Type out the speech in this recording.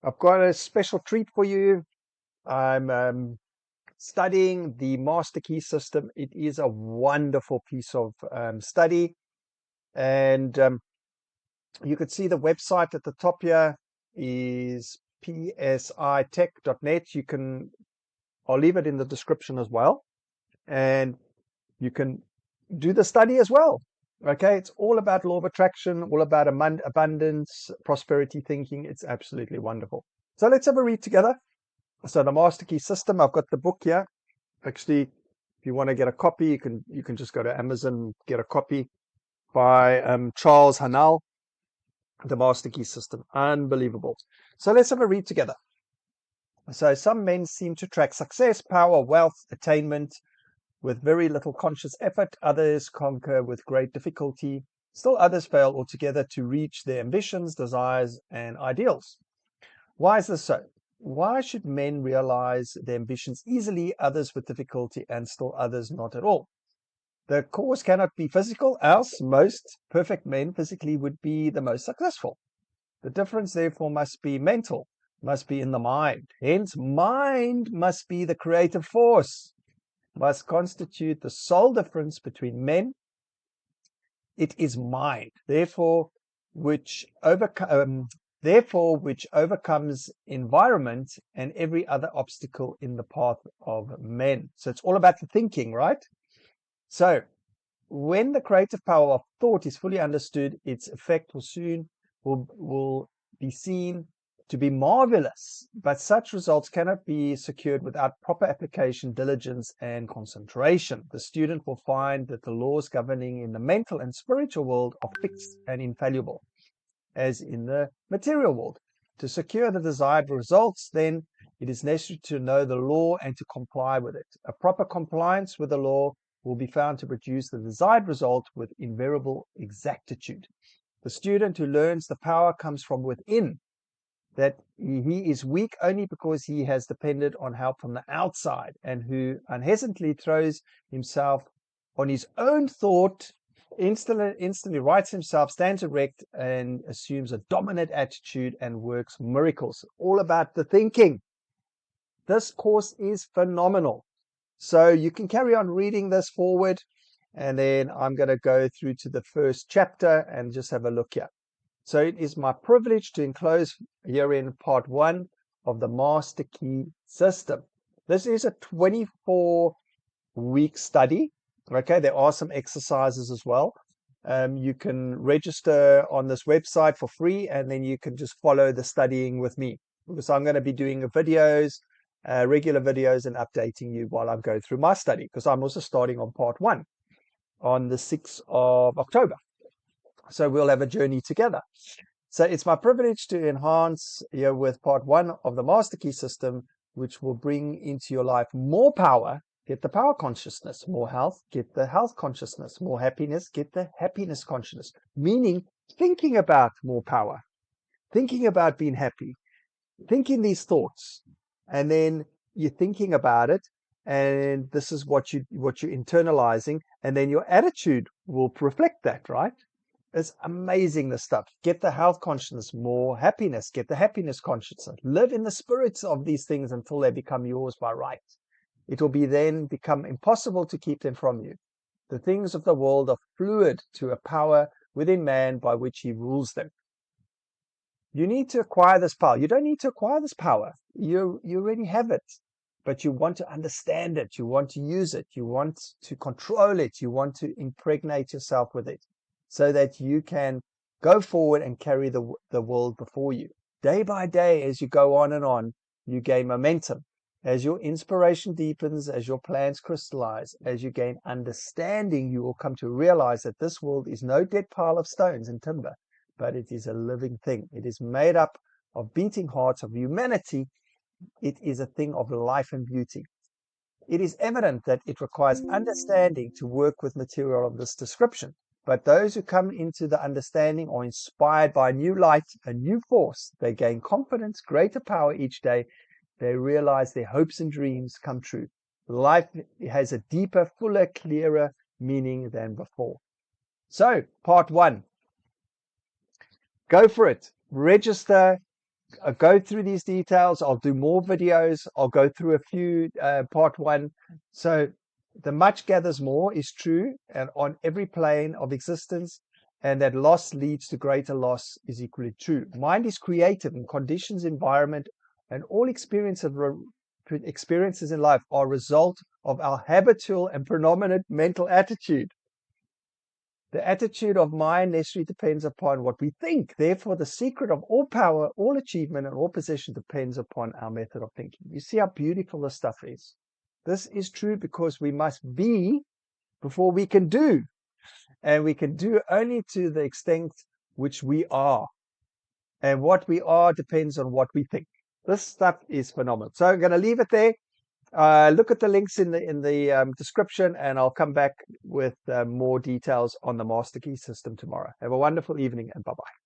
I've got a special treat for you. I'm studying the Master Key system. It is a wonderful piece of study. And you could see the website at the top here is psitech.net. I'll leave it in the description as well. And you can do the study as well. Okay, it's all about law of attraction, all about abundance, prosperity thinking. It's absolutely wonderful. So let's have a read together. So the Master Key system, I've got the book here. Actually, if you want to get a copy, you can just go to Amazon and get a copy by Charles Haanel, the Master Key system. Unbelievable. So let's have a read together. So some men seem to track success, power, wealth, attainment with very little conscious effort. Others conquer with great difficulty. Still others fail altogether to reach their ambitions, desires, and ideals. Why is this so? Why should men realize their ambitions easily, others with difficulty, and still others not at all? The cause cannot be physical, else most perfect men physically would be the most successful. The difference, therefore, must be mental, must be in the mind. Hence, mind must be the creative force, must constitute the sole difference between men. It is mind, therefore, which overcomes environment and every other obstacle in the path of men. So it's all about the thinking, right? So when the creative power of thought is fully understood, its effect will be seen to be marvelous, but such results cannot be secured without proper application, diligence, and concentration. The student will find that the laws governing in the mental and spiritual world are fixed and infallible, as in the material world. To secure the desired results, then, it is necessary to know the law and to comply with it. A proper compliance with the law will be found to produce the desired result with invariable exactitude. The student who learns the power comes from within, that he is weak only because he has depended on help from the outside, and who unhesitatingly throws himself on his own thought, instantly rights himself, stands erect, and assumes a dominant attitude and works miracles. All about the thinking. This course is phenomenal. So you can carry on reading this forward, and then I'm going to go through to the first chapter and just have a look here. So it is my privilege to enclose herein part 1 of the Master Key system. This is a 24-week study. Okay, there are some exercises as well. You can register on this website for free, and then you can just follow the studying with me, because I'm going to be doing videos, regular videos, and updating you while I'm going through my study, because I'm also starting on part 1 on the 6th of October. So we'll have a journey together. So it's my privilege to enhance here with part 1 of the Master Key system, which will bring into your life more power. Get the power consciousness. More health, get the health consciousness. More happiness, get the happiness consciousness. Meaning thinking about more power, thinking about being happy, thinking these thoughts, and then you're thinking about it, and this is what you're internalizing, and then your attitude will reflect that, right? It's amazing, this stuff. Get the health consciousness, more happiness, get the happiness consciousness. Live in the spirits of these things until they become yours by right. It will then become impossible to keep them from you. The things of the world are fluid to a power within man by which he rules them. You need to acquire this power. You don't need to acquire this power. You already have it. But you want to understand it. You want to use it. You want to control it. You want to impregnate yourself with it, so that you can go forward and carry the world before you. Day by day, as you go on, you gain momentum. As your inspiration deepens, as your plans crystallize, as you gain understanding, you will come to realize that this world is no dead pile of stones and timber, but it is a living thing. It is made up of beating hearts of humanity. It is a thing of life and beauty. It is evident that it requires understanding to work with material of this description. But those who come into the understanding are inspired by a new light, a new force. They gain confidence, greater power each day. They realize their hopes and dreams come true. Life has a deeper, fuller, clearer meaning than before. So, part 1. Go for it. Register. go through these details. I'll do more videos. I'll go through a few part one. So the much gathers more is true, and on every plane of existence, and that loss leads to greater loss is equally true. Mind is creative, and conditions, environment, and all experiences in life are a result of our habitual and predominant mental attitude. The attitude of mind necessarily depends upon what we think. Therefore, the secret of all power, all achievement, and all possession depends upon our method of thinking. You see how beautiful this stuff is. This is true because we must be before we can do. And we can do only to the extent which we are. And what we are depends on what we think. This stuff is phenomenal. So I'm going to leave it there. Look at the links in the description, and I'll come back with more details on the Master Key system tomorrow. Have a wonderful evening, and bye-bye.